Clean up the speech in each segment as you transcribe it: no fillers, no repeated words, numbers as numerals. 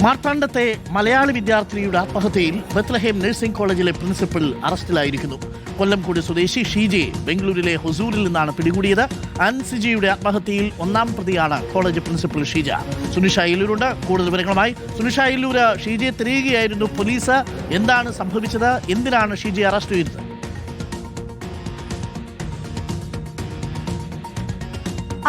മാർത്താണ്ഡത്തെ Malayali വിദ്യാർത്ഥിനിയുടെ ആത്മഹത്യയിൽ Bethlehem nursing കോളേജിലെ principal അറസ്റ്റിലായിരിക്കുന്നു. Kollengode സ്വദേശി ഷീജയെ ബംഗളൂരിലെ ഹൊസൂരിൽ നിന്നാണ് പിടികൂടിയത്. അൻസിജിയുടെ ആത്മഹത്യയിൽ ഒന്നാം പ്രതിയാണ് കോളേജ് പ്രിൻസിപ്പൽ ഷീജ. സുനിഷ അയ്യല്ലൂരുണ്ട് കൂടുതൽ വിവരങ്ങളുമായി. സുനിഷ അയ്യല്ലൂര്, ഷീജയെ തിരയുകയായിരുന്നു പോലീസ്. എന്താണ് സംഭവിച്ചത്? എന്തിനാണ് ഷീജയെ അറസ്റ്റ് ചെയ്തത്?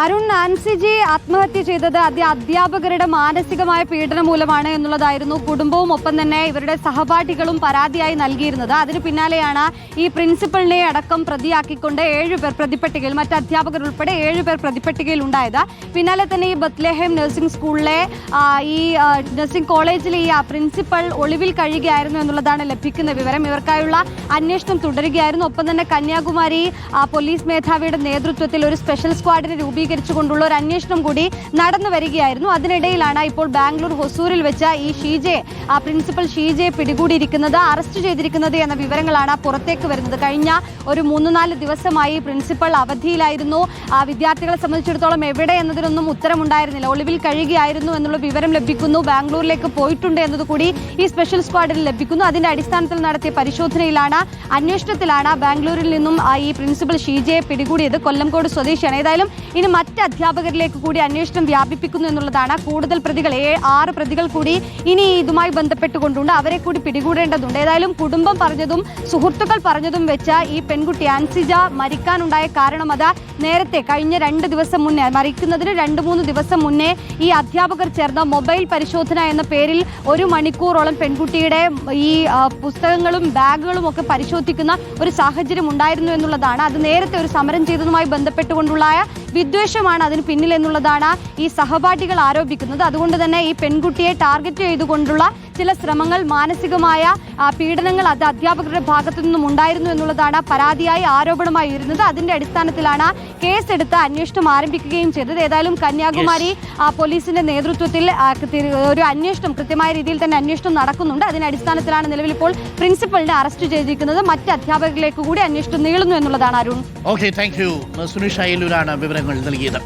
അരുൺ, അൻസിജി ആത്മഹത്യ ചെയ്തത് അധ്യാപകരുടെ മാനസികമായ പീഡനം മൂലമാണ് എന്നുള്ളതായിരുന്നു കുടുംബവും ഒപ്പം തന്നെ ഇവരുടെ സഹപാഠികളും പരാതിയായി നൽകിയിരുന്നത്. അതിന് പിന്നാലെയാണ് ഈ പ്രിൻസിപ്പലിനെ അടക്കം പ്രതിയാക്കിക്കൊണ്ട് 7 പേർ പ്രതിപ്പട്ടികയിൽ, മറ്റ് അധ്യാപകർ ഉൾപ്പെടെ 7 പേർ പ്രതിപ്പട്ടികയിൽ ഉണ്ടായത്. പിന്നാലെ തന്നെ ഈ ബത്ലഹേം നഴ്സിംഗ് സ്കൂളിലെ ഈ നഴ്സിംഗ് കോളേജിലെ ഈ പ്രിൻസിപ്പൽ ഒളിവിൽ കഴിയുകയായിരുന്നു എന്നുള്ളതാണ് ലഭിക്കുന്ന വിവരം. ഇവർക്കായുള്ള അന്വേഷണം തുടരുകയായിരുന്നു. ഒപ്പം തന്നെ കന്യാകുമാരി പോലീസ് മേധാവിയുടെ നേതൃത്വത്തിൽ ഒരു സ്പെഷ്യൽ സ്ക്വാഡിനെ രൂപീകരിച്ചുകൊണ്ടുള്ള ഒരു അന്വേഷണം കൂടി നടന്നു വരികയായിരുന്നു. അതിനിടയിലാണ് ഇപ്പോൾ ബാംഗ്ലൂർ ഹൊസൂരിൽ വെച്ച ഈ പ്രിൻസിപ്പൽ ഷീജയെ പിടികൂടിയിരിക്കുന്നത്, അറസ്റ്റ് ചെയ്തിരിക്കുന്നത് എന്ന വിവരങ്ങളാണ് പുറത്തേക്ക് വരുന്നത്. കഴിഞ്ഞ ഒരു 3-4 ദിവസമായി പ്രിൻസിപ്പൽ അവധിയിലായിരുന്നു. വിദ്യാർത്ഥികളെ സംബന്ധിച്ചിടത്തോളം എവിടെ എന്നതിനൊന്നും ഉത്തരമുണ്ടായിരുന്നില്ല. ഒളിവിൽ കഴിയുകയായിരുന്നു എന്നുള്ള വിവരം ലഭിക്കുന്നു. ബാംഗ്ലൂരിലേക്ക് പോയിട്ടുണ്ട് എന്നതുകൂടി ഈ സ്പെഷ്യൽ സ്ക്വാഡിൽ ലഭിക്കുന്നു. അതിന്റെ അടിസ്ഥാനത്തിൽ നടത്തിയ അന്വേഷണത്തിലാണ് ബാംഗ്ലൂരിൽ നിന്നും ഈ പ്രിൻസിപ്പൽ ഷീജയെ പിടികൂടിയത്. കൊല്ലംകോട് സ്വദേശിയാണ്. ഏതായാലും ഇനി മറ്റ് അധ്യാപകരിലേക്ക് കൂടി അന്വേഷണം വ്യാപിപ്പിക്കുന്നു എന്നുള്ളതാണ്. കൂടുതൽ പ്രതികൾ 6 പ്രതികൾ കൂടി ഇനി ഇതുമായി ബന്ധപ്പെട്ടുകൊണ്ടുണ്ട്. അവരെ കൂടി പിടികൂടേണ്ടതുണ്ട്. ഏതായാലും കുടുംബം പറഞ്ഞതും സുഹൃത്തുക്കൾ പറഞ്ഞതും വെച്ച് ഈ പെൺകുട്ടി അൻസിജ മരിക്കാനുണ്ടായ കാരണം അത് നേരത്തെ കഴിഞ്ഞ 2 ദിവസം മുന്നേ, മരിക്കുന്നതിന് 2-3 ദിവസം മുന്നേ ഈ അധ്യാപകർ ചേർന്ന മൊബൈൽ പരിശോധന എന്ന പേരിൽ 1 മണിക്കൂറോളം പെൺകുട്ടിയുടെ ഈ പുസ്തകങ്ങളും ബാഗുകളും ഒക്കെ പരിശോധിക്കുന്ന ഒരു സാഹചര്യം ഉണ്ടായിരുന്നു എന്നുള്ളതാണ്. അത് നേരത്തെ ഒരു സമരം ചെയ്തതുമായി ബന്ധപ്പെട്ടുകൊണ്ടുള്ള വിദ്വേഷമാണ് അതിന് പിന്നിൽ എന്നുള്ളതാണ് ഈ സഹപാഠികൾ ആരോപിക്കുന്നത്. അതുകൊണ്ട് തന്നെ ഈ പെൺകുട്ടിയെ ടാർഗറ്റ് ചെയ്തുകൊണ്ടുള്ള ചില ശ്രമങ്ങൾ, മാനസികമായ പീഡനങ്ങൾ അത് അധ്യാപകരുടെ ഭാഗത്തു നിന്നും ഉണ്ടായിരുന്നു എന്നുള്ളതാണ് പരാതിയായി ആരോപണമായി വരുന്നത്. അതിന്റെ അടിസ്ഥാനത്തിലാണ് കേസെടുത്ത് അന്വേഷണം ആരംഭിക്കുകയും ചെയ്തത്. ഏതായാലും കന്യാകുമാരി പോലീസിന്റെ നേതൃത്വത്തിൽ ഒരു അന്വേഷണം, കൃത്യമായ രീതിയിൽ തന്നെ അന്വേഷണം നടക്കുന്നുണ്ട്. അതിന്റെ അടിസ്ഥാനത്തിലാണ് നിലവിൽ ഇപ്പോൾ പ്രിൻസിപ്പലിനെ അറസ്റ്റ് ചെയ്തിരിക്കുന്നത്. മറ്റ് അധ്യാപകരിലേക്ക് കൂടി അന്വേഷണം നീളുന്നു എന്നുള്ളതാണ്. Arun, okay, thank you. Sunisha അയ്യല്ലൂരാണ് വിവരങ്ങൾ നൽകിയത്.